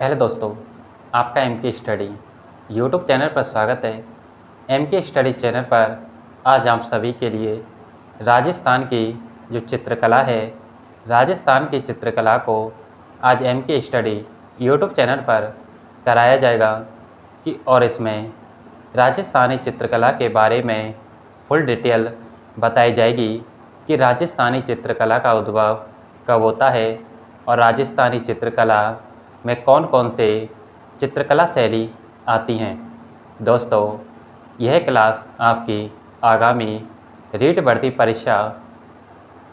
Hello दोस्तों, आपका M के स्टडी यूट्यूब चैनल पर स्वागत है। एम के स्टडी चैनल पर आज आप सभी के लिए राजस्थान की जो चित्रकला है, राजस्थान की चित्रकला को आज एम के स्टडी यूट्यूब चैनल पर कराया जाएगा कि और इसमें राजस्थानी चित्रकला के बारे में फुल डिटेल बताई जाएगी कि राजस्थानी चित्रकला का उद्भव कब होता है और राजस्थानी चित्रकला में कौन कौन से चित्रकला शैली आती हैं। दोस्तों, यह क्लास आपकी आगामी रीट भर्ती परीक्षा,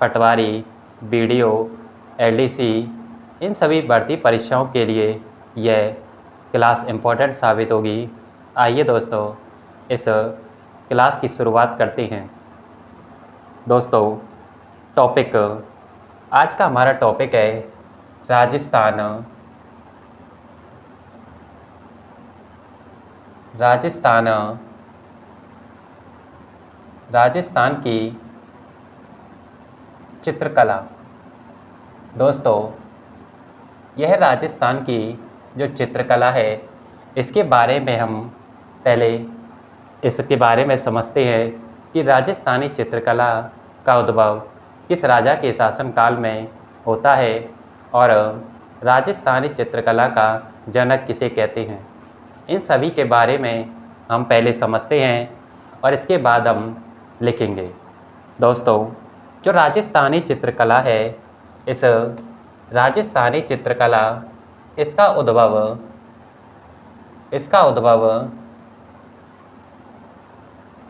पटवारी, बीडीओ, एलडीसी इन सभी भर्ती परीक्षाओं के लिए यह क्लास इम्पोर्टेंट साबित होगी। आइए दोस्तों, इस क्लास की शुरुआत करते हैं। दोस्तों, टॉपिक आज का हमारा टॉपिक है राजस्थान की चित्रकला। दोस्तों, यह राजस्थान की जो चित्रकला है, इसके बारे में हम पहले इसके बारे में समझते हैं कि राजस्थानी चित्रकला का उद्भव किस राजा के शासनकाल में होता है और राजस्थानी चित्रकला का जनक किसे कहते हैं। इन सभी के बारे में हम पहले समझते हैं और इसके बाद हम लिखेंगे। दोस्तों, जो राजस्थानी चित्रकला है, इस राजस्थानी चित्रकला इसका उद्भव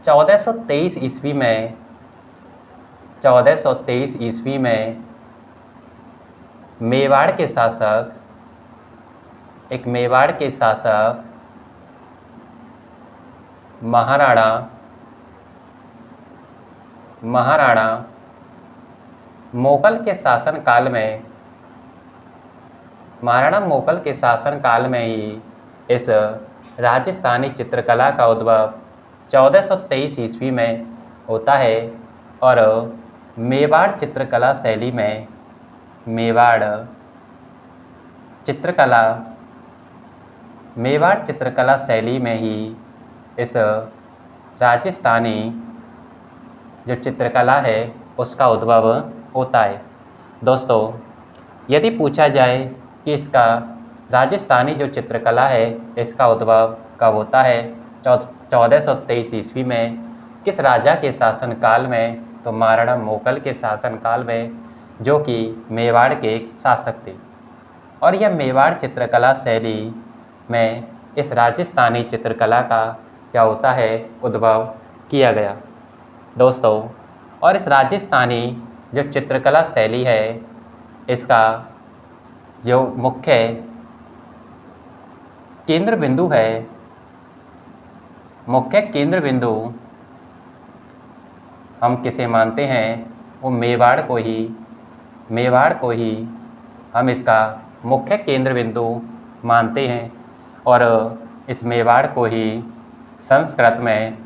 1423 ईस्वी में मेवाड़ के शासक महाराणा मोगल के शासनकाल में ही इस राजस्थानी चित्रकला का उद्भव 1423 ईस्वी में होता है और मेवाड़ चित्रकला शैली में ही इस राजस्थानी जो चित्रकला है उसका उद्भव होता है। दोस्तों, यदि पूछा जाए कि इसका राजस्थानी जो चित्रकला है इसका उद्भव कब होता है 1423 ईस्वी में, किस राजा के शासनकाल में, तो महाराणा मोगल के शासनकाल में, जो कि मेवाड़ के एक शासक थे। और यह मेवाड़ चित्रकला शैली में इस राजस्थानी चित्रकला का क्या होता है, उद्भव किया गया। दोस्तों, और इस राजस्थानी जो चित्रकला शैली है, इसका जो मुख्य केंद्र बिंदु हम किसे मानते हैं, वो मेवाड़ को ही हम इसका मुख्य केंद्र बिंदु मानते हैं और इस मेवाड़ को ही संस्कृत में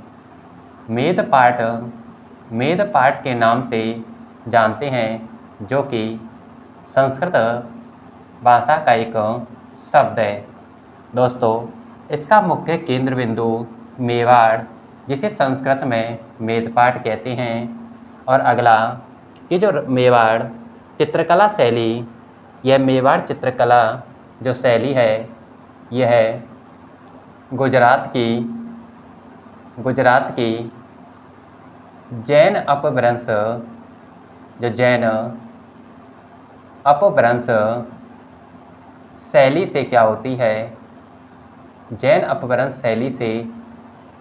मेदपाट के नाम से जानते हैं, जो कि संस्कृत भाषा का एक शब्द है। दोस्तों, इसका मुख्य केंद्र बिंदु मेवाड़, जिसे संस्कृत में मेदपाट कहते हैं। और अगला, ये जो मेवाड़ चित्रकला शैली, यह मेवाड़ चित्रकला जो शैली है, यह गुजरात की जैन अपभ्रंश शैली से क्या होती है, जैन अपभ्रंश शैली से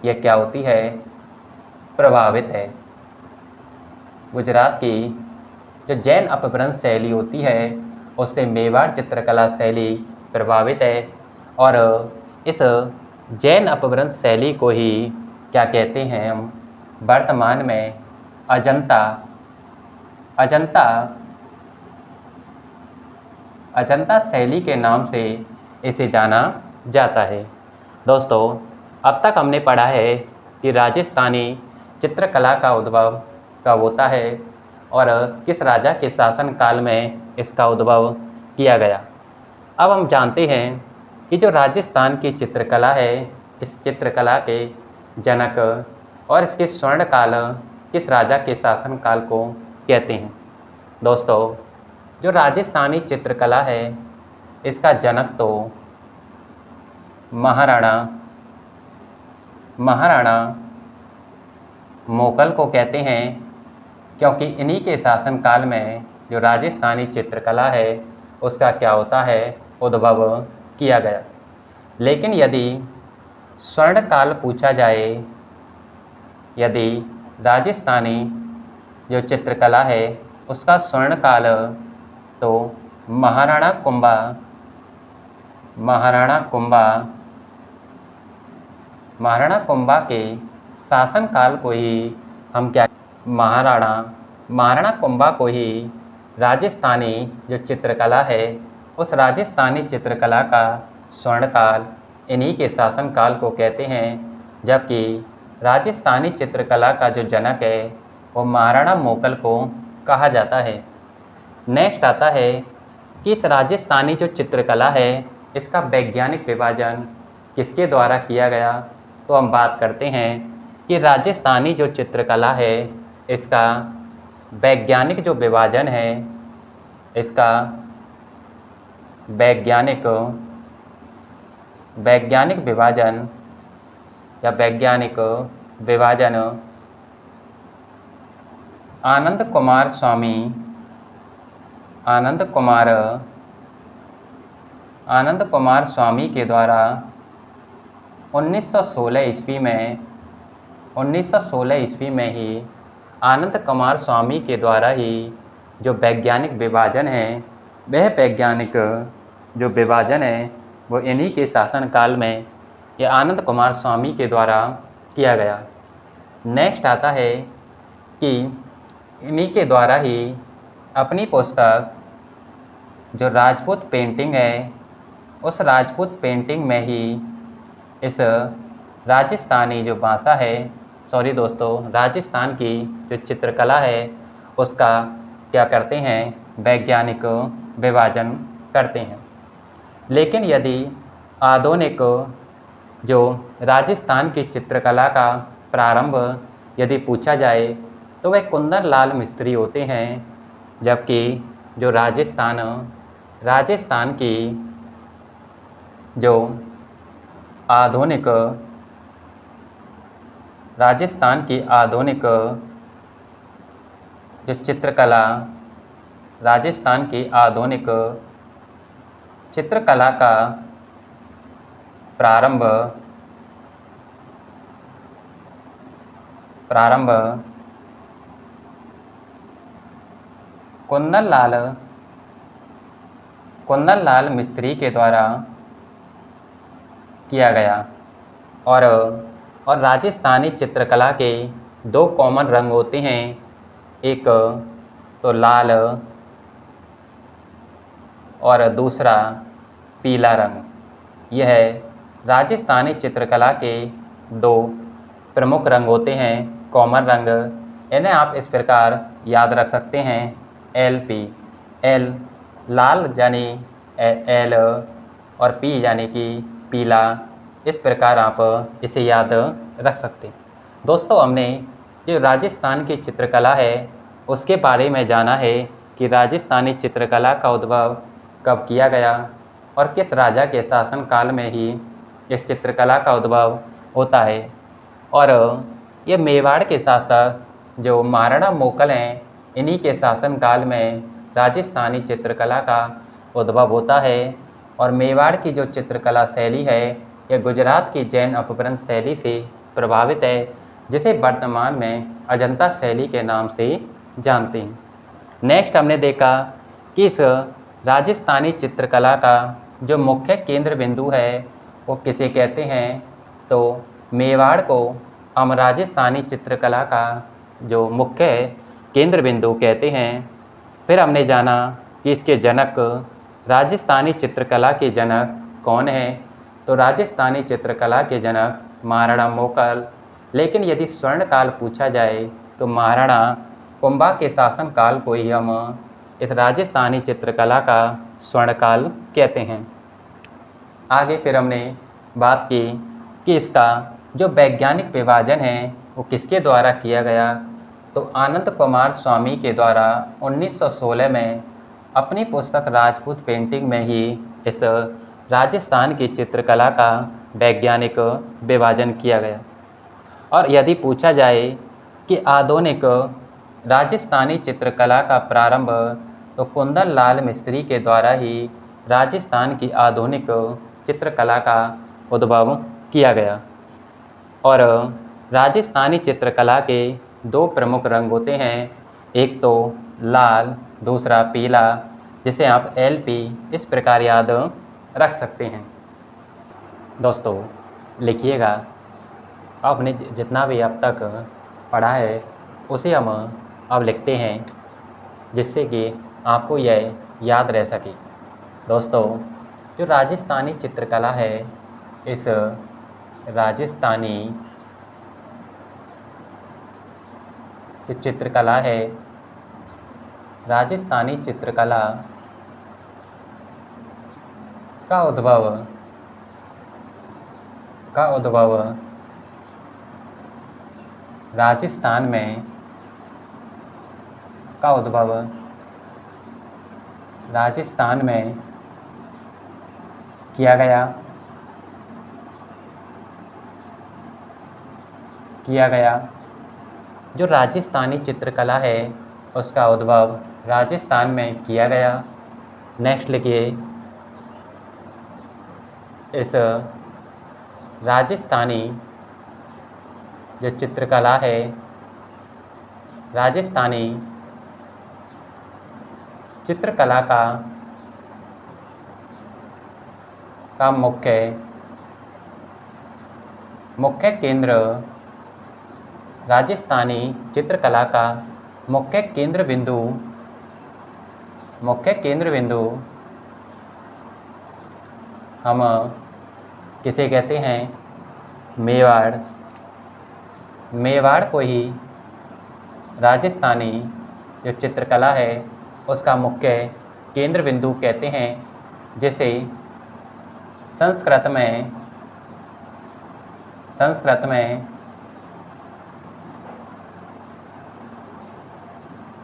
यह क्या होती है, प्रभावित है। गुजरात की जो जैन अपभ्रंश शैली होती है, उससे मेवाड़ चित्रकला शैली प्रभावित है और इस जैन अपभ्रंश शैली को ही क्या कहते हैं, हम वर्तमान में अजंता शैली के नाम से इसे जाना जाता है। दोस्तों, अब तक हमने पढ़ा है कि राजस्थानी चित्रकला का उद्भव कब होता है और किस राजा के शासन काल में इसका उद्भव किया गया। अब हम जानते हैं कि जो राजस्थान की चित्रकला है, इस चित्रकला के जनक और इसके स्वर्णकाल किस राजा के शासनकाल को कहते हैं। दोस्तों, जो राजस्थानी चित्रकला है, इसका जनक तो महाराणा मोगल को कहते हैं, क्योंकि इन्हीं के शासनकाल में जो राजस्थानी चित्रकला है उसका क्या होता है, उद्भव किया गया। लेकिन यदि स्वर्णकाल पूछा जाए, यदि राजस्थानी जो चित्रकला है उसका स्वर्णकाल, तो महाराणा कुंभा के शासनकाल को ही हम क्या, महाराणा कुंभा को ही राजस्थानी जो चित्रकला है उस राजस्थानी चित्रकला का स्वर्णकाल इन्हीं के शासनकाल को कहते हैं। जबकि राजस्थानी चित्रकला का जो जनक है वो महाराणा मोगल को कहा जाता है। नेक्स्ट आता है कि इस राजस्थानी जो चित्रकला है इसका वैज्ञानिक विभाजन किसके द्वारा किया गया। तो हम बात करते हैं कि राजस्थानी जो चित्रकला है इसका वैज्ञानिक जो विभाजन है, इसका वैज्ञानिक विभाजन या वैज्ञानिक विभाजन आनंद कुमार स्वामी के द्वारा 1916 ईस्वी में ही आनंद कुमार स्वामी के द्वारा ही जो वैज्ञानिक विभाजन है, वह वैज्ञानिक जो विभाजन है वो इन्हीं के शासनकाल में ये आनंद कुमार स्वामी के द्वारा किया गया। नेक्स्ट आता है कि इन्हीं के द्वारा ही अपनी पुस्तक जो राजपूत पेंटिंग है, उस राजपूत पेंटिंग में ही इस राजस्थानी जो भाषा है, राजस्थान की जो चित्रकला है उसका क्या करते हैं, वैज्ञानिक विभाजन करते हैं। लेकिन यदि आधुनिक जो राजस्थान की चित्रकला का प्रारंभ यदि पूछा जाए तो वह कुंदन लाल मिस्त्री होते हैं। जबकि जो राजस्थान की जो आधुनिक जो चित्रकला, राजस्थान की आधुनिक चित्रकला का प्रारंभ कुंदन लाल मिस्त्री के द्वारा किया गया। और राजस्थानी चित्रकला के दो कॉमन रंग होते हैं, एक तो लाल और दूसरा पीला रंग। यह राजस्थानी चित्रकला के दो प्रमुख रंग होते हैं, कॉमन रंग। इन्हें आप इस प्रकार याद रख सकते हैं, LP, L लाल यानी L और P यानी कि पीला। इस प्रकार आप इसे याद रख सकते हैं। दोस्तों, हमने जो राजस्थान की चित्रकला है उसके बारे में जाना है कि राजस्थानी चित्रकला का उद्भव कब किया गया और किस राजा के शासनकाल में ही इस चित्रकला का उद्भव होता है। और ये मेवाड़ के शासक जो महाराणा मोगल हैं, इन्हीं के शासनकाल में राजस्थानी चित्रकला का उद्भव होता है। और मेवाड़ की जो चित्रकला शैली है यह गुजरात की जैन अपभ्रंश शैली से प्रभावित है, जिसे वर्तमान में अजंता शैली के नाम से जानते हैं। नेक्स्ट हमने देखा कि इस राजस्थानी चित्रकला का जो मुख्य केंद्र बिंदु है वो किसे कहते हैं। तो मेवाड़ को हम राजस्थानी चित्रकला का जो मुख्य केंद्र बिंदु कहते हैं। फिर हमने जाना कि इसके जनक, राजस्थानी चित्रकला के जनक कौन है। तो राजस्थानी चित्रकला के जनक महाराणा मोगल। लेकिन यदि स्वर्णकाल पूछा जाए तो महाराणा कुंभा के शासनकाल को ही हम इस राजस्थानी चित्रकला का स्वर्णकाल कहते हैं। आगे फिर हमने बात की कि इसका जो वैज्ञानिक विभाजन है वो किसके द्वारा किया गया, तो आनंद कुमार स्वामी के द्वारा 1916 में अपनी पुस्तक राजपूत पेंटिंग में ही इस राजस्थान की चित्रकला का वैज्ञानिक विभाजन किया गया। और यदि पूछा जाए कि आधुनिक राजस्थानी चित्रकला का प्रारंभ तो कुंदन लाल मिस्त्री के द्वारा ही राजस्थान की आधुनिक चित्रकला का उद्भव किया गया। और राजस्थानी चित्रकला के दो प्रमुख रंग होते हैं, एक तो लाल, दूसरा पीला, जिसे आप LP इस प्रकार याद रख सकते हैं। दोस्तों लिखिएगा, आपने जितना भी अब तक पढ़ा है उसे हम अब लिखते हैं जिससे कि आपको यह याद रह सके। दोस्तों जो राजस्थानी चित्रकला है, इस राजस्थानी जो चित्रकला है, राजस्थानी चित्रकला का उद्भव राजस्थान में किया गया। जो राजस्थानी चित्रकला है उसका उद्भव राजस्थान में किया गया। नेक्स्ट लिखिए, इस राजस्थानी जो चित्रकला है, राजस्थानी चित्रकला का मुख्य केंद्र, राजस्थानी चित्रकला का मुख्य केंद्र बिंदु हम किसे कहते हैं? मेवाड़ को ही राजस्थानी जो चित्रकला है उसका मुख्य केंद्र बिंदु कहते हैं, जिसे संस्कृत में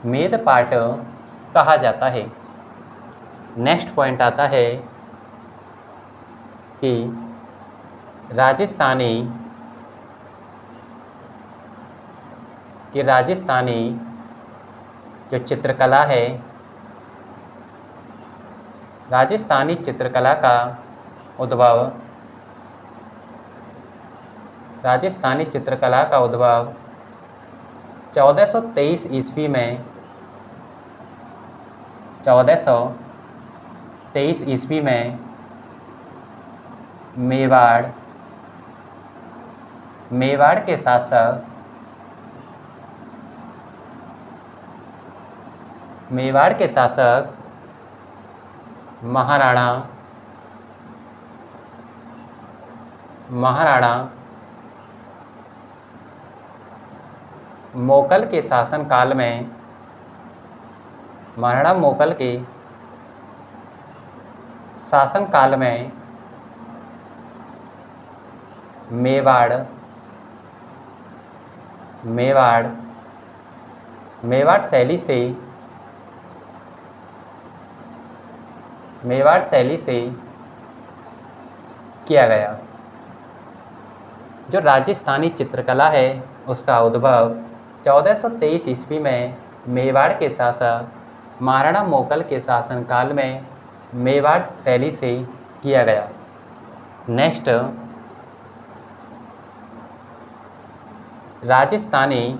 मेदपाट कहा जाता है। नेक्स्ट पॉइंट आता है कि राजस्थानी जो चित्रकला है, राजस्थानी चित्रकला का उद्भव 1423 ईस्वी में मेवाड़ के शासक महाराणा मोकल के शासनकाल में, महाराणा मोकल के शासनकाल में मेवाड़ शैली से किया गया। जो राजस्थानी चित्रकला है उसका उद्भव 1423 ईस्वी में मेवाड़ के शासक महाराणा मोकल के शासनकाल में मेवाड़ शैली से किया गया। नेक्स्ट, राजस्थानी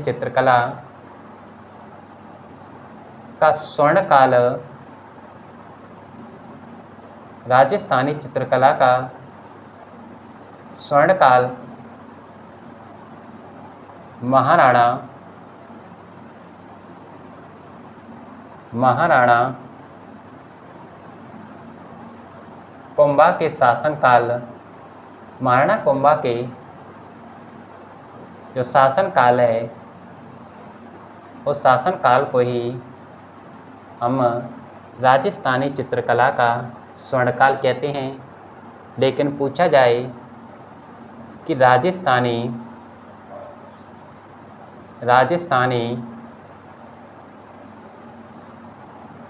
चित्रकला का स्वर्णकाल, राजस्थानी चित्रकला का स्वर्णकाल महाराणा कुंभा के शासनकाल, महाराणा कुंभा के जो शासन काल है उस शासन काल को ही हम राजस्थानी चित्रकला का स्वर्णकाल कहते हैं। लेकिन पूछा जाए कि राजस्थानी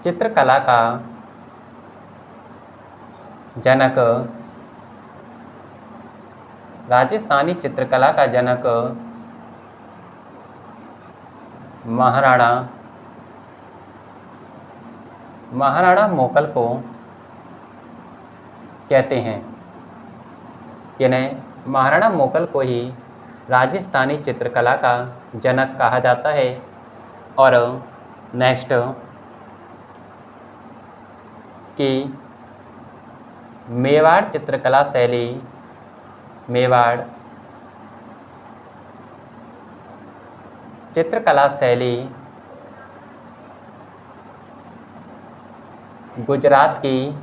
चित्रकला का जनक महाराणा मोगल को कहते हैं। इन्हें महाराणा मोगल को ही राजस्थानी चित्रकला का जनक कहा जाता है। और नेक्स्ट कि मेवाड़ चित्रकला शैली गुजरात की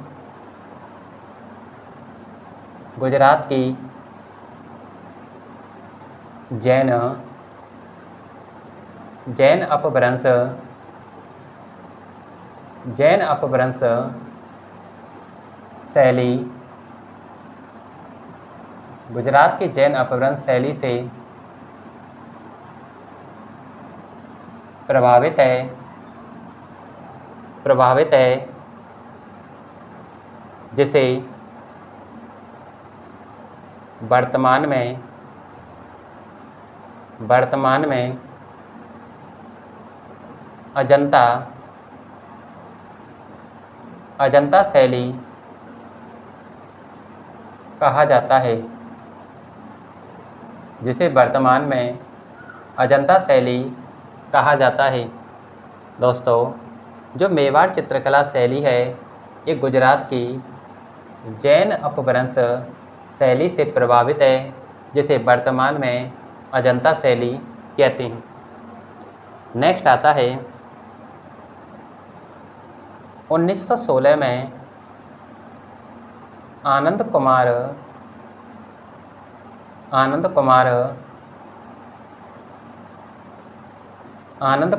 जैन अपभ्रंश शैली गुजरात की जैन अपभ्रंश शैली से प्रभावित है, जिसे वर्तमान में अजंता शैली कहा जाता है। दोस्तों, जो मेवाड़ चित्रकला शैली है ये गुजरात की जैन अपभ्रंश शैली से प्रभावित है, जिसे वर्तमान में अजंता शैली कहते हैं। नेक्स्ट आता है 1916 में आनंद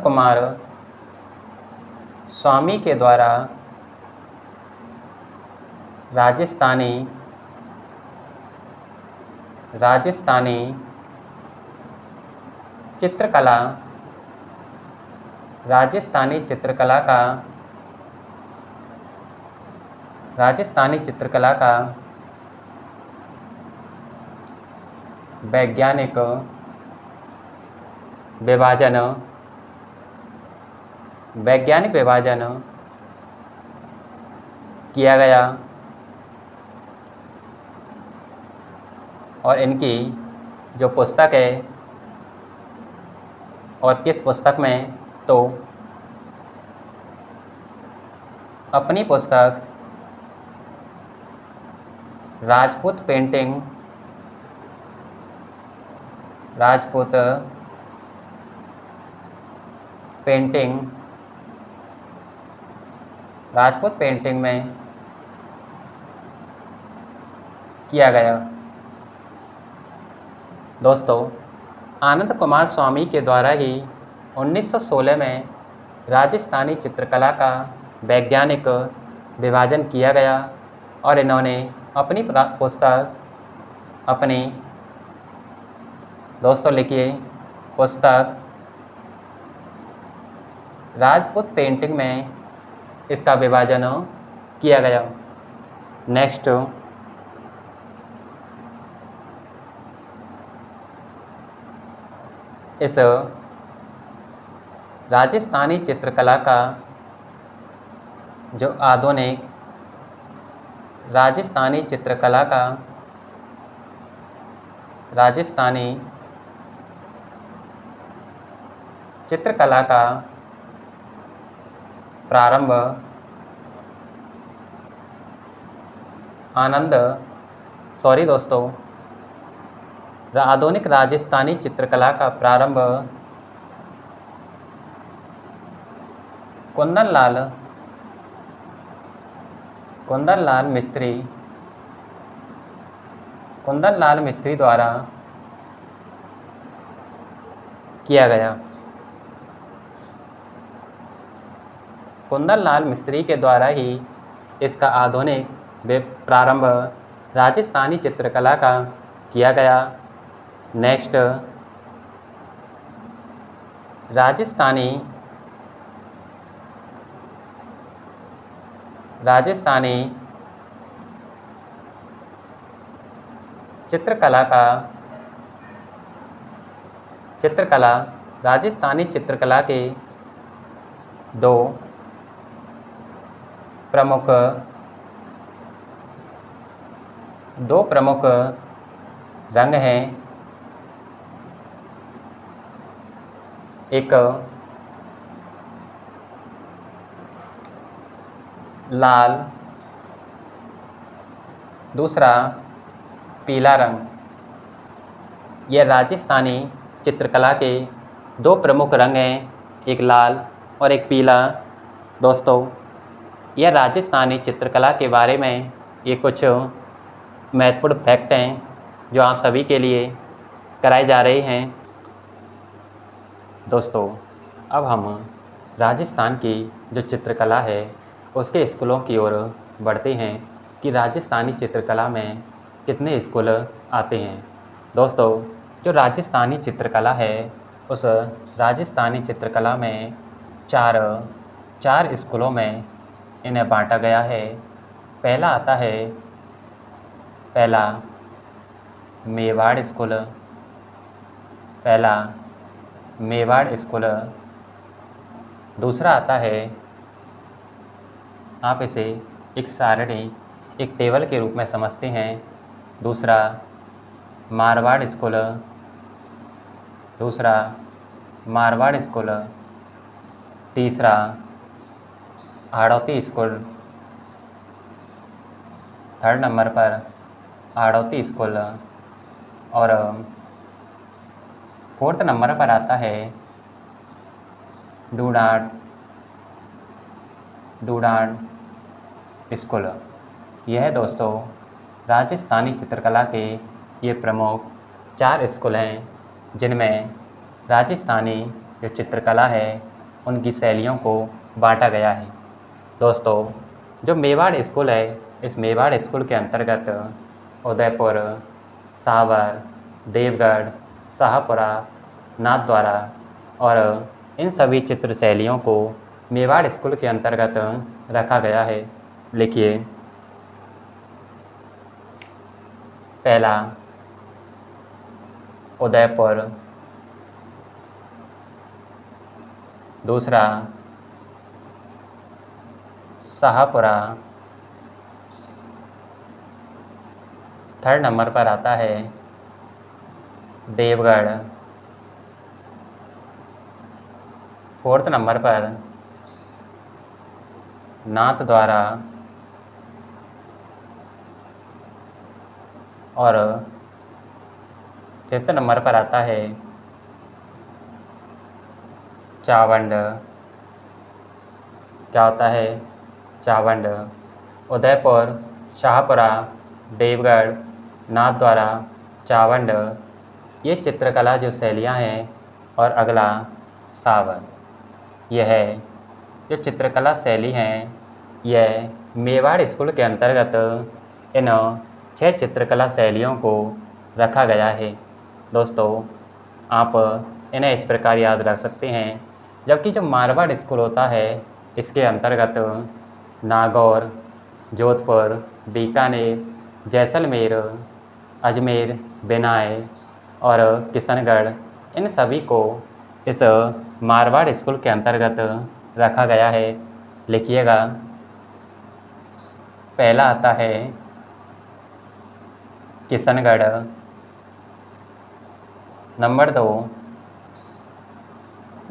कुमार स्वामी के द्वारा राजस्थानी चित्रकला का वैज्ञानिक विभाजन किया गया और इनकी जो पुस्तक है और किस पुस्तक में, तो अपनी पुस्तक राजपूत पेंटिंग में किया गया। दोस्तों, आनंद कुमार स्वामी के द्वारा ही 1916 में राजस्थानी चित्रकला का वैज्ञानिक विभाजन किया गया और इन्होंने अपनी पुस्तक दोस्तों लिखिए, पुस्तक राजपूत पेंटिंग में इसका विभाजन किया गया। नेक्स्ट इस राजस्थानी चित्रकला का जो आधुनिक राजस्थानी चित्रकला का प्रारंभ आधुनिक राजस्थानी चित्रकला का प्रारंभ कुंदन लाल मिस्त्री द्वारा किया गया। कुंदन लाल मिस्त्री के द्वारा ही इसका आधुनिक प्रारंभ राजस्थानी चित्रकला का किया गया। नेक्स्ट, राजस्थानी चित्रकला राजस्थानी चित्रकला के दो प्रमुख रंग हैं। एक लाल, दूसरा पीला रंग। यह राजस्थानी चित्रकला के दो प्रमुख रंग हैं, एक लाल और एक पीला। दोस्तों, यह राजस्थानी चित्रकला के बारे में ये कुछ महत्वपूर्ण फैक्ट हैं जो आप सभी के लिए कराए जा रहे हैं। दोस्तों, अब हम राजस्थान की जो चित्रकला है उसके स्कूलों की ओर बढ़ते हैं कि राजस्थानी चित्रकला में कितने स्कूल आते हैं। दोस्तों, जो राजस्थानी चित्रकला है उस राजस्थानी चित्रकला में चार स्कूलों में इन्हें बांटा गया है। पहला मेवाड़ स्कूल। दूसरा आता है, आप इसे एक सारणी, एक टेबल के रूप में समझते हैं। दूसरा मारवाड़ स्कूल। तीसरा हाड़ौती स्कूल। थर्ड नंबर पर हाड़ौती स्कूल। और फोर्थ नंबर पर आता है डूडान स्कूल। यह दोस्तों राजस्थानी चित्रकला के ये प्रमुख 4 स्कूल हैं जिनमें राजस्थानी जो चित्रकला है उनकी शैलियों को बांटा गया है। दोस्तों, जो मेवाड़ स्कूल है, इस मेवाड़ स्कूल के अंतर्गत उदयपुर, सावर, देवगढ़, शाहपुरा, नाथद्वारा और इन सभी चित्र शैलियों को मेवाड़ स्कूल के अंतर्गत रखा गया है। लिखिए, पहला उदयपुर, दूसरा शाहपुरा, थर्ड नंबर पर आता है देवगढ़, फोर्थ नंबर पर नाथद्वारा और फिफ्थ नंबर पर आता है चावंड। क्या होता है? चावंड। उदयपुर, शाहपुरा, देवगढ़, नाथद्वारा, चावंड, ये चित्रकला जो शैलियाँ हैं। और अगला सावर। यह जो चित्रकला शैली हैं यह मेवाड़ स्कूल के अंतर्गत इन 6 चित्रकला शैलियों को रखा गया है। दोस्तों, आप इन्हें इस प्रकार याद रख सकते हैं। जबकि जो मारवाड़ स्कूल होता है इसके अंतर्गत नागौर, जोधपुर, बीकानेर, जैसलमेर, अजमेर, बिनाए और किशनगढ़, इन सभी को इस मारवाड़ स्कूल के अंतर्गत रखा गया है। लिखिएगा, पहला आता है Kishangarh, number 2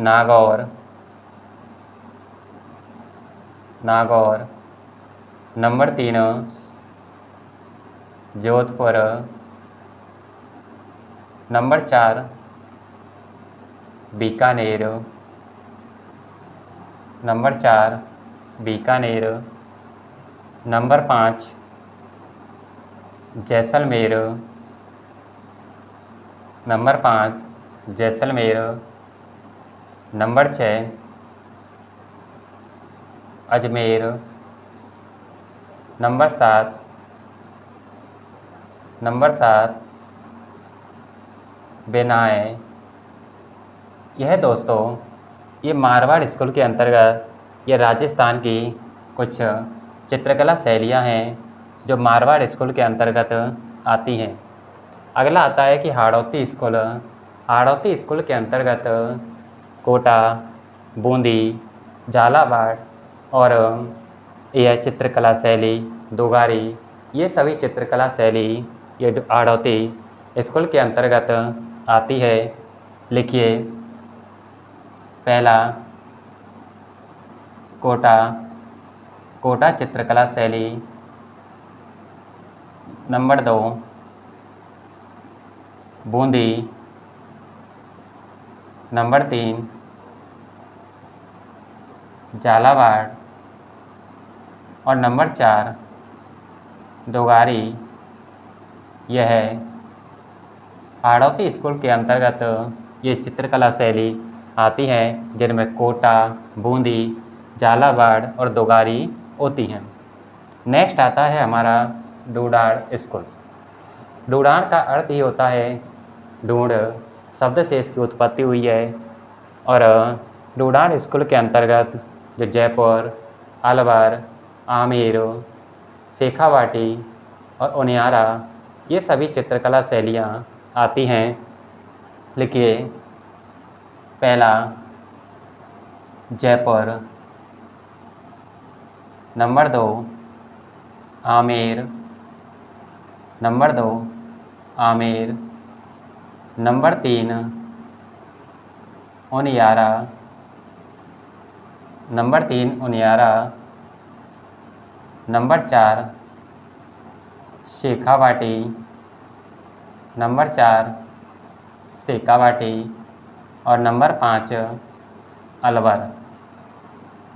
Nagaur, number 3 Jodhpur, number 4 Bikaner, number 5 Jaisalmer, number 6 Ajmer. Number 7 बेनाए। यह दोस्तों ये मारवाड़ स्कूल के अंतर्गत ये राजस्थान की कुछ चित्रकला शैलियाँ हैं जो मारवाड़ स्कूल के अंतर्गत आती हैं। अगला आता है कि हाड़ौती स्कूल। हाड़ौती स्कूल के अंतर्गत कोटा, बूंदी, झालावाड़ और यह चित्रकला शैली दोगारी, ये सभी चित्रकला शैली ये हाड़ौती स्कूल के अंतर्गत आती है। लिखिए, पहला कोटा चित्रकला शैली। नंबर 2 बूंदी। नंबर 3 झालावाड़ और नंबर 4 दोगारी। यह हाड़ौती स्कूल के अंतर्गत ये चित्रकला शैली आती है जिनमें कोटा, बूंदी, झालावाड़ और दोगारी होती हैं। नेक्स्ट आता है हमारा ढूंढाड़ स्कूल। ढूंढाड़ का अर्थ ही होता है ढूंढ, शब्द से इसकी उत्पत्ति हुई है। और ढूंढाड़ स्कूल के अंतर्गत जो जयपुर, अलवर, आमेर, शेखावाटी और उनियारा, ये सभी चित्रकला शैलियाँ आती हैं। लिखिए, पहला Jaipur. Number 2 Amer. Number 3 Uniara. Number 4 Shekhawati और नंबर 5 अलवर।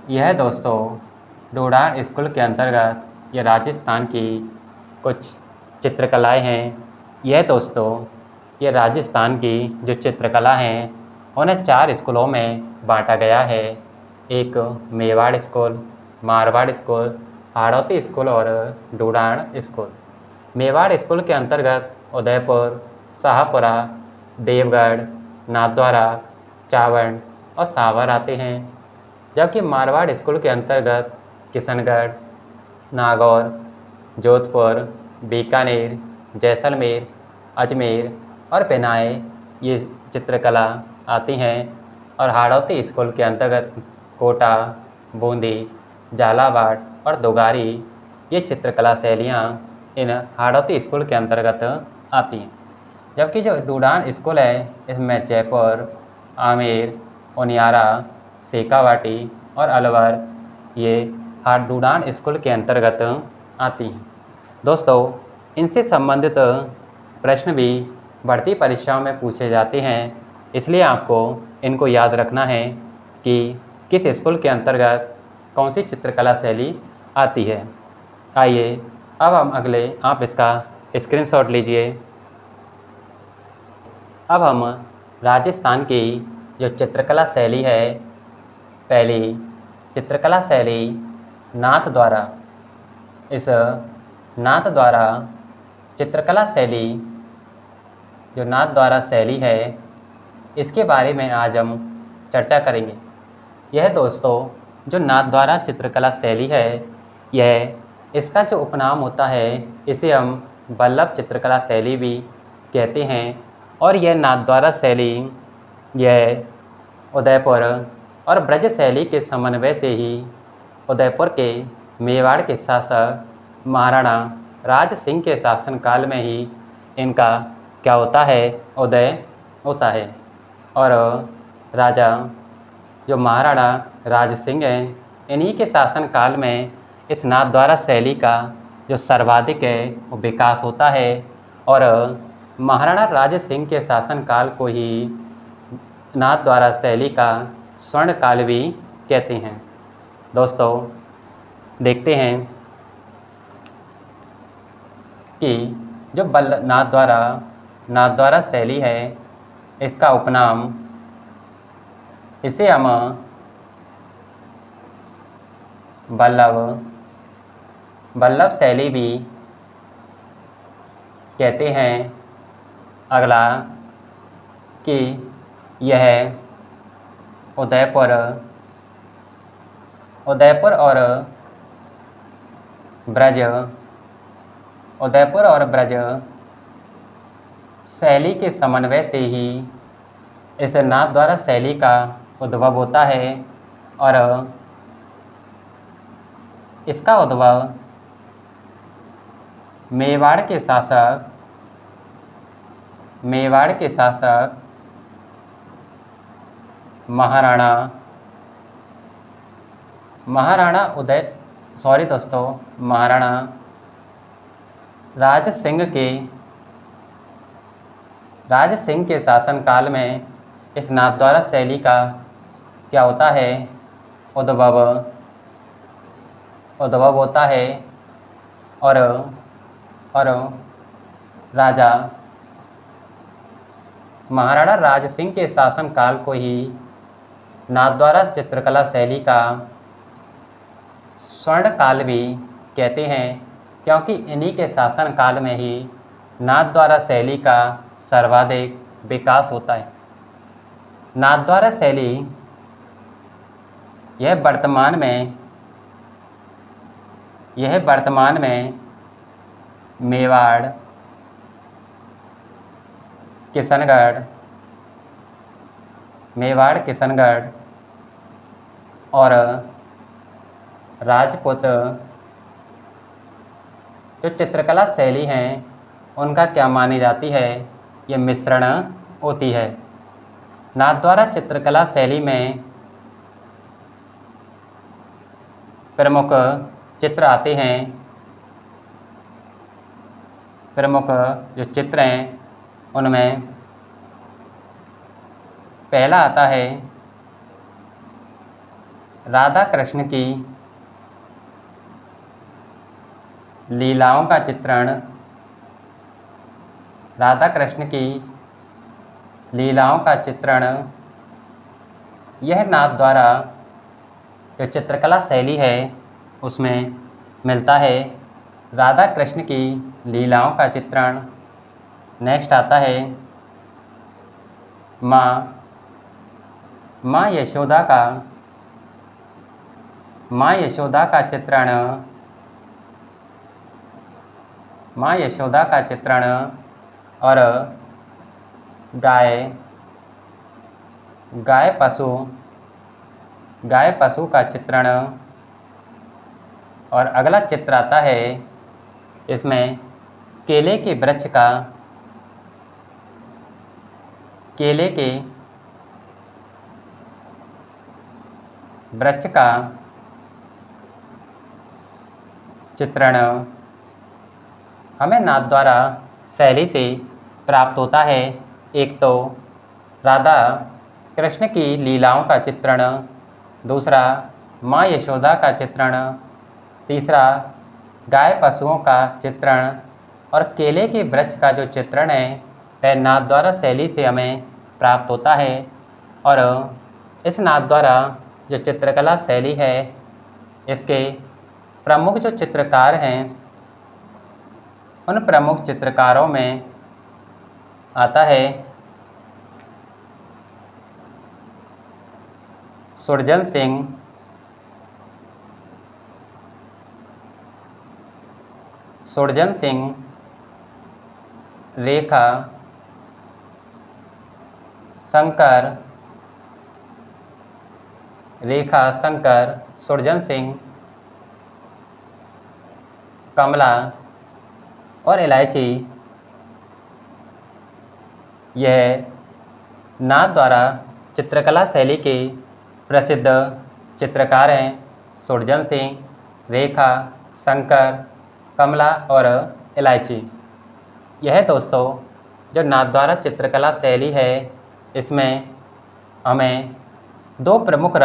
यह दोस्तों ढूंढाड़ स्कूल के अंतर्गत ये राजस्थान की कुछ चित्रकलाएं हैं। यह दोस्तों ये राजस्थान की जो चित्रकला हैं उन्हें 4 स्कूलों में बांटा गया है। एक Mewar school, Marwar school, Hadoti school और ढूंढाड़ स्कूल। मेवाड़ स्कूल के अंतर्गत उदयपुर, शाहपुरा, देवगढ़, नाथद्वारा, चावंड और सावर आते हैं। जबकि मारवाड़ स्कूल के अंतर्गत किशनगढ़, नागौर, जोधपुर, बीकानेर, जैसलमेर, अजमेर और बेनाए ये चित्रकला आती हैं। और हाड़ौती स्कूल के अंतर्गत कोटा, बूंदी, झालावाड़ और दोगारी ये चित्रकला शैलियाँ इन हाड़ौती स्कूल के अंतर्गत आती हैं। जबकि जो ढूंढाड़ स्कूल है इसमें जयपुर, आमेर, उनियारा, शेखावाटी और अलवर ये ढूंढाड़ स्कूल के अंतर्गत आती हैं। दोस्तों इनसे संबंधित प्रश्न भी भर्ती परीक्षाओं में पूछे जाते हैं, इसलिए आपको इनको याद रखना है कि किस स्कूल के अंतर्गत कौन सी चित्रकला शैली आती है। आइए अब हम अगले, आप इसका स्क्रीनशॉट लीजिए। अब हम राजस्थान की जो चित्रकला शैली है, पहली चित्रकला शैली नाथद्वारा। इस नाथद्वारा चित्रकला शैली, जो नाथद्वारा शैली है, इसके बारे में आज हम चर्चा करेंगे। यह दोस्तों जो नाथद्वारा चित्रकला शैली है, यह इसका जो उपनाम होता है इसे हम वल्लभ चित्रकला शैली भी कहते हैं। और यह नाथद्वारा शैली यह उदयपुर और ब्रज शैली के समन्वय से ही उदयपुर के मेवाड़ के शासक महाराणा राज सिंह के शासनकाल में ही इनका क्या होता है, उदय होता है। और राजा जो महाराणा राज सिंह हैं, इन्हीं के शासनकाल में इस नाथद्वारा शैली का जो सर्वाधिक है वो विकास होता है। और महाराणा राज सिंह के शासनकाल को ही नाथद्वारा शैली का स्वर्णकाल भी कहते हैं। दोस्तों देखते हैं कि जो नाथद्वारा शैली है, इसका उपनाम इसे हम वल्लभ शैली भी कहते हैं। अगला कि यह उदयपुर और ब्रज शैली के समन्वय से ही इस नाथद्वारा शैली का उद्भव होता है और इसका उद्भव मेवाड़ के शासक महाराणा राज सिंह के शासनकाल में इस नाथद्वारा शैली का क्या होता है, उद्भव होता है और राजा महाराणा राज सिंह के शासनकाल को ही नाथद्वारा चित्रकला शैली का स्वर्ण काल भी कहते हैं, क्योंकि इन्हीं के शासनकाल में ही नाथद्वारा शैली का सर्वाधिक विकास होता है। नाथद्वारा शैली यह वर्तमान में मेवाड़, किशनगढ़ और राजपूत जो चित्रकला शैली हैं उनका क्या मानी जाती है, ये मिश्रण होती है। नाथद्वारा चित्रकला शैली में प्रमुख चित्र आते हैं। प्रमुख जो चित्र हैं उनमें पहला आता है राधा कृष्ण की लीलाओं का चित्रण। राधा कृष्ण की लीलाओं का चित्रण यह नाथद्वारा जो चित्रकला शैली है उसमें मिलता है। राधा कृष्ण की लीलाओं का चित्रण। नेक्स्ट आता है माँ यशोदा का चित्रण। माँ यशोदा का चित्रण और गाय पशु का चित्रण। और अगला चित्र आता है इसमें केले के वृक्ष का चित्रण हमें नाथद्वारा शैली से प्राप्त होता है। एक तो राधा कृष्ण की लीलाओं का चित्रण, दूसरा माँ यशोदा का चित्रण, तीसरा गाय पशुओं का चित्रण और केले के वृक्ष का जो चित्रण है वह नाथद्वारा शैली से हमें प्राप्त होता है। और इस नाथद्वारा जो चित्रकला शैली है इसके प्रमुख जो चित्रकार हैं उन प्रमुख चित्रकारों में आता है सुरजन सिंह, रेखा शंकर, सुरजन सिंह, कमला और इलायची। यह नाथद्वारा चित्रकला शैली के प्रसिद्ध चित्रकार हैं। सुरजन सिंह, रेखा, शंकर, कमला और इलायची। यह दोस्तों जो नाथद्वारा चित्रकला शैली है इसमें हमें दो प्रमुख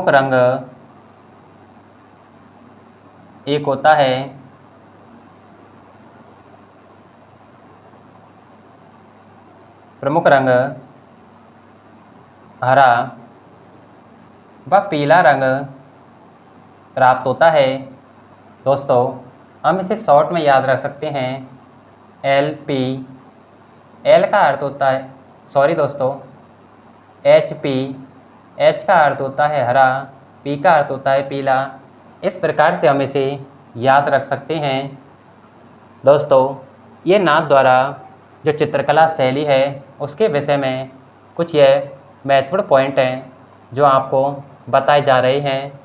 रंग एक होता है प्रमुख रंग हरा व पीला रंग प्राप्त होता है। दोस्तों, हम इसे शॉर्ट में याद रख सकते हैं LP। एल का अर्थ होता है, सॉरी दोस्तों, HP। H का अर्थ होता है हरा, P का अर्थ होता है पीला। इस प्रकार से हम इसे याद रख सकते हैं। दोस्तों, ये नाथ द्वारा जो चित्रकला शैली है उसके विषय में कुछ यह महत्वपूर्ण पॉइंट हैं जो आपको बताए जा रहे हैं।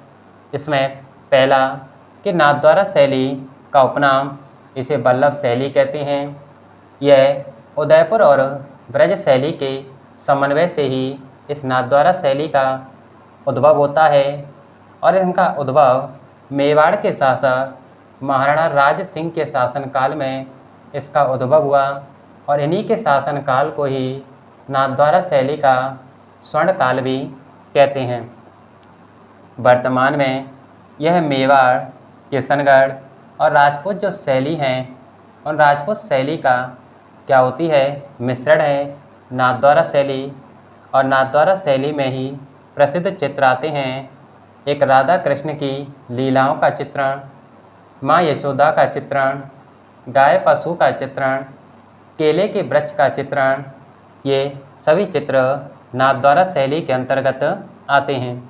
इसमें पहला कि नाथद्वारा शैली का उपनाम इसे वल्लभ शैली कहते हैं। यह उदयपुर और ब्रज शैली के समन्वय से ही इस नाथद्वारा शैली का उद्भव होता है और इनका उद्भव मेवाड़ के शासक महाराणा राज सिंह के शासनकाल में इसका उद्भव हुआ और इन्हीं के शासनकाल को ही नाथद्वारा शैली का स्वर्ण काल भी कहते हैं। वर्तमान में यह मेवाड़, किशनगढ़ और राजपूत जो शैली हैं उन राजपूत शैली का क्या होती है मिश्रण है नाथद्वारा शैली। और नाथद्वारा शैली में ही प्रसिद्ध चित्र आते हैं। एक राधा कृष्ण की लीलाओं का चित्रण, माँ यशोदा का चित्रण, गाय पशु का चित्रण, केले के वृक्ष का चित्रण, ये सभी चित्र नाथद्वारा शैली के अंतर्गत आते हैं।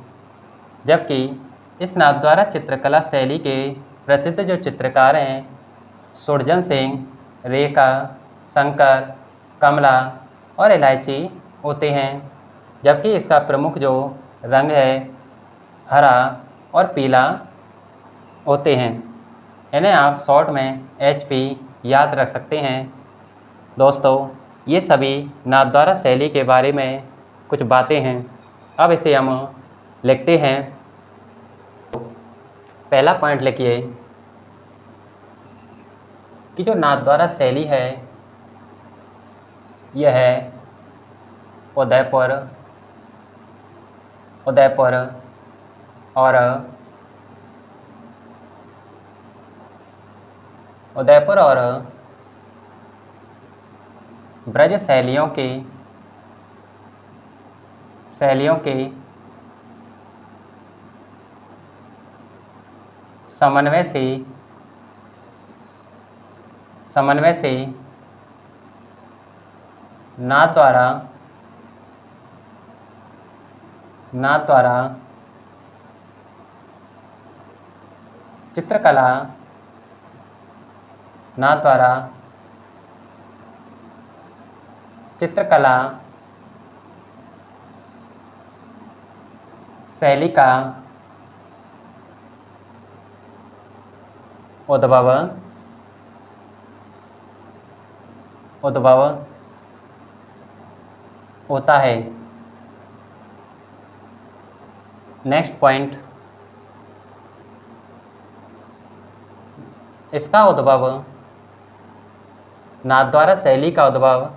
जबकि इस नाथद्वारा चित्रकला शैली के प्रसिद्ध जो चित्रकार हैं सुरजन सिंह, रेखा, शंकर, कमला और इलायची होते हैं। जबकि इसका प्रमुख जो रंग है हरा और पीला होते हैं। इन्हें आप शॉर्ट में HP याद रख सकते हैं। दोस्तों, ये सभी नाथद्वारा शैली के बारे में कुछ बातें हैं। अब इसे हम लिखते हैं। पहला पॉइंट लिखिए कि जो नाथद्वारा शैली है यह है उदयपुर और ब्रज शैलियों के समन्वय से नाथद्वारा चित्रकला शैली का उद्भव होता है। नेक्स्ट पॉइंट, इसका उद्भव नाथद्वारा शैली का उद्भव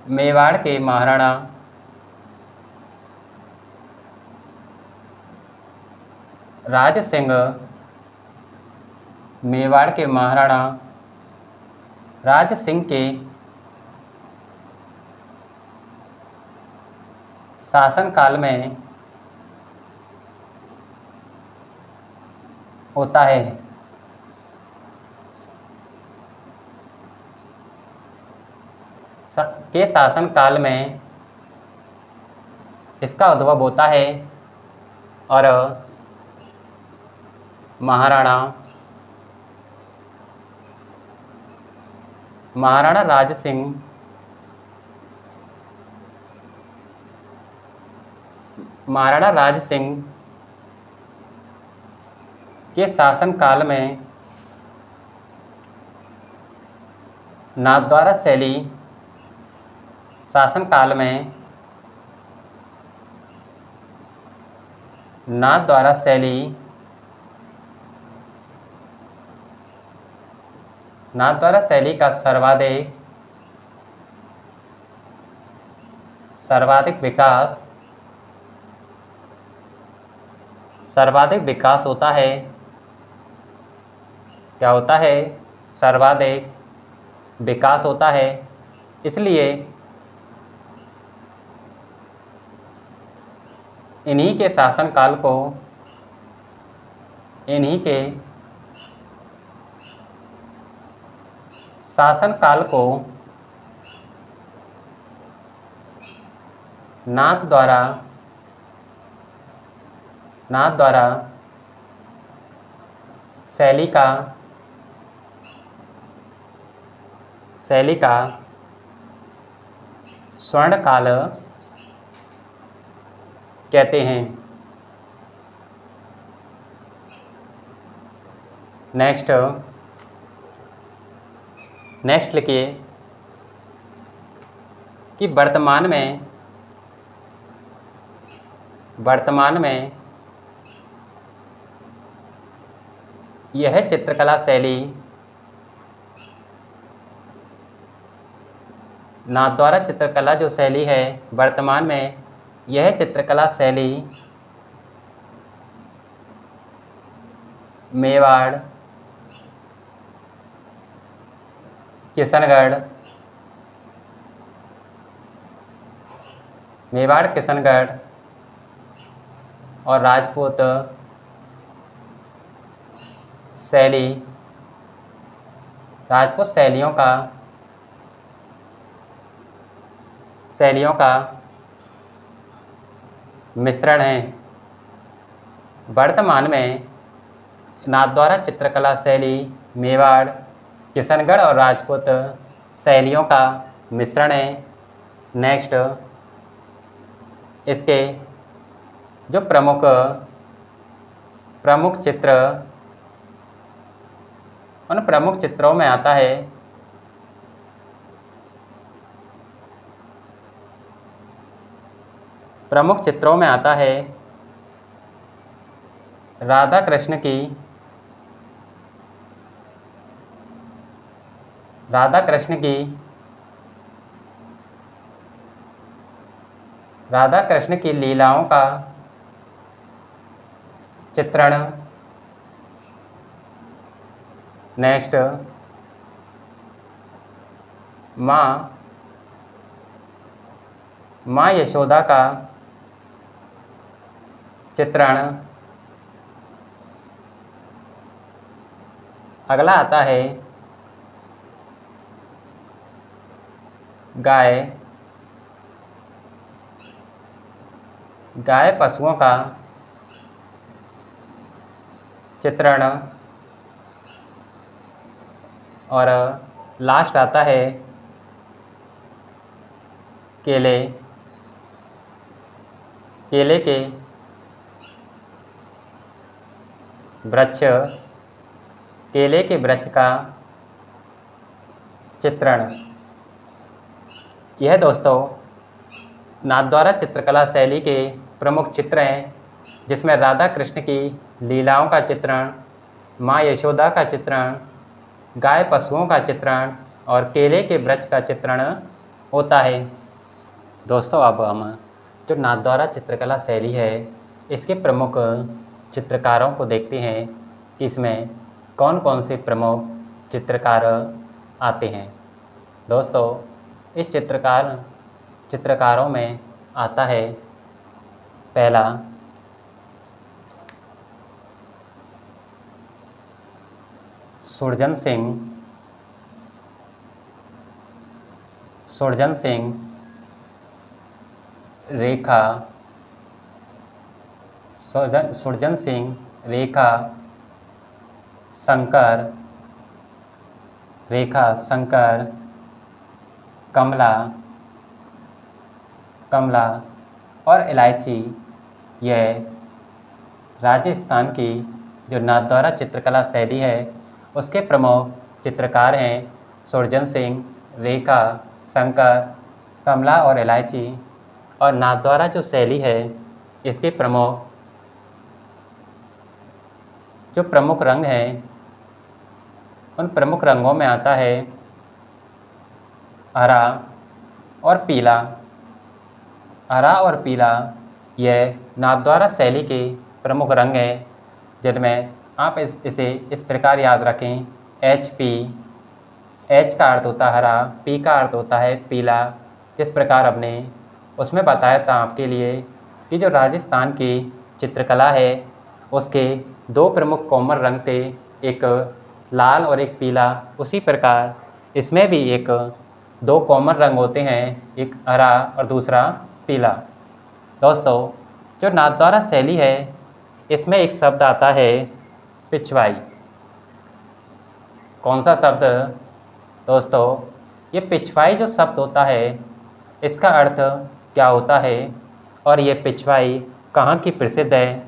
मेवाड़ के महाराणा राज सिंह, मेवाड़ के महाराणा राज सिंह के शासनकाल में होता है। के शासनकाल में इसका उद्भव होता है और महाराणा राज सिंह के शासनकाल में नाथद्वारा शैली नाथद्वारा शैली का सर्वाधिक विकास सर्वाधिक विकास होता है। क्या होता है? सर्वाधिक विकास होता है। इसलिए इन्हीं के शासनकाल को इन्हीं के शासनकाल को नाथ द्वारा शैली का स्वर्ण काल कहते हैं। नेक्स्ट लिखिए कि वर्तमान में यह चित्रकला शैली नाथ द्वारा चित्रकला जो शैली है, वर्तमान में यह चित्रकला शैली मेवाड़, किशनगढ़ और राजपूत शैलियों का मिश्रण है। वर्तमान में नाथ द्वारा चित्रकला शैली मेवाड़, किशनगढ़ और राजपूत शैलियों का मिश्रण है। नेक्स्ट, इसके जो प्रमुख चित्र, उन प्रमुख चित्रों में आता है राधा कृष्ण की लीलाओं का चित्रण। नेक्स्ट, माँ यशोदा का चित्रण। अगला आता है गाय पशुओं का चित्रण। और लास्ट आता है केले के वृक्ष का चित्रण। यह दोस्तों नाथ द्वारा चित्रकला शैली के प्रमुख चित्र हैं, जिसमें राधा कृष्ण की लीलाओं का चित्रण, माँ यशोदा का चित्रण, गाय पशुओं का चित्रण और केले के वृक्ष का चित्रण होता है। दोस्तों, अब हम जो नाथ द्वारा चित्रकला शैली है, इसके प्रमुख चित्रकारों को देखते हैं कि इसमें कौन कौन से प्रमुख चित्रकार आते हैं। दोस्तों, इस चित्रकारों में आता है पहला सुरजन सिंह, रेखा शंकर, कमला और इलायची। यह राजस्थान की जो नाथ द्वारा चित्रकला शैली है, उसके प्रमुख चित्रकार हैं सुरजन सिंह, रेखा शंकर, कमला और इलायची। और नाथ द्वारा जो शैली है, इसके प्रमुख रंग हैं, उन प्रमुख रंगों में आता है हरा और पीला। यह नाथ द्वारा शैली के प्रमुख रंग हैं, जिनमें आप इसे इस प्रकार याद रखें। HP, H का अर्थ होता है हरा, P का अर्थ होता है पीला। जिस प्रकार हमने उसमें बताया था आपके लिए कि जो राजस्थान की चित्रकला है उसके दो प्रमुख कॉमन रंग थे, एक लाल और एक पीला। उसी प्रकार इसमें भी एक दो कॉमन रंग होते हैं, एक हरा और दूसरा पीला। दोस्तों, जो नाथद्वारा शैली है इसमें एक शब्द आता है पिछवाई। कौन सा शब्द? दोस्तों, ये पिछवाई जो शब्द होता है इसका अर्थ क्या होता है और ये पिछवाई कहाँ की प्रसिद्ध है,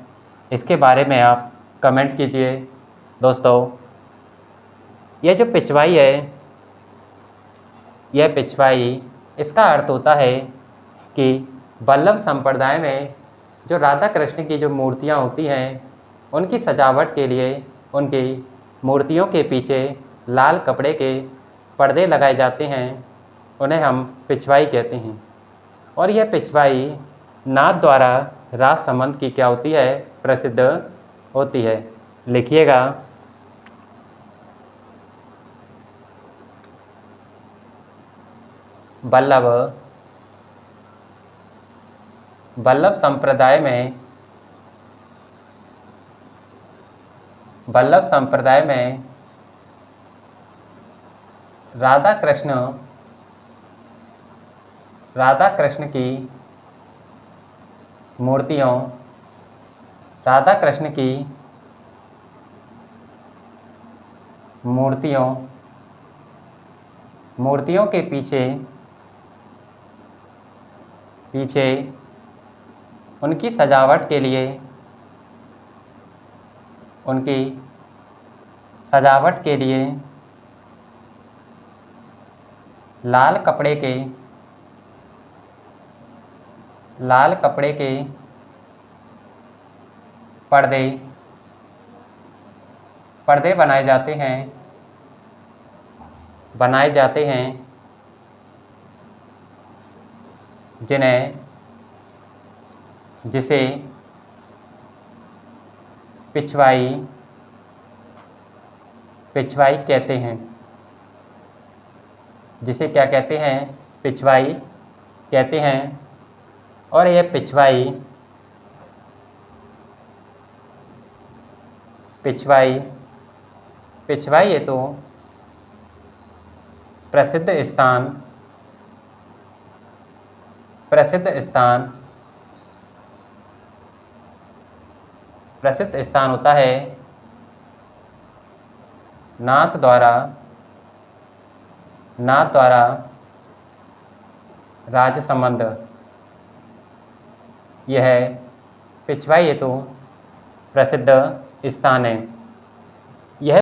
इसके बारे में आप कमेंट कीजिए। दोस्तों, ये जो पिछवाई है, यह पिछवाई इसका अर्थ होता है कि वल्लभ संप्रदाय में जो राधा कृष्ण की जो मूर्तियाँ होती हैं उनकी सजावट के लिए उनकी मूर्तियों के पीछे लाल कपड़े के पर्दे लगाए जाते हैं, उन्हें हम पिछवाई कहते हैं। और यह पिछवाई नाथ द्वारा राज संबंध की क्या होती है? प्रसिद्ध होती है। लिखिएगा। वल्लभ संप्रदाय में राधा कृष्ण की मूर्तियों के पीछे उनकी सजावट के लिए लाल कपड़े के पर्दे बनाए जाते हैं, जिसे पिछवाई कहते हैं। जिसे क्या कहते हैं? पिछवाई कहते हैं। और यह पिछवाई ये तो प्रसिद्ध स्थान होता है नाथ द्वारा राज संबंध। यह पिछवाई हेतु प्रसिद्ध स्थान है।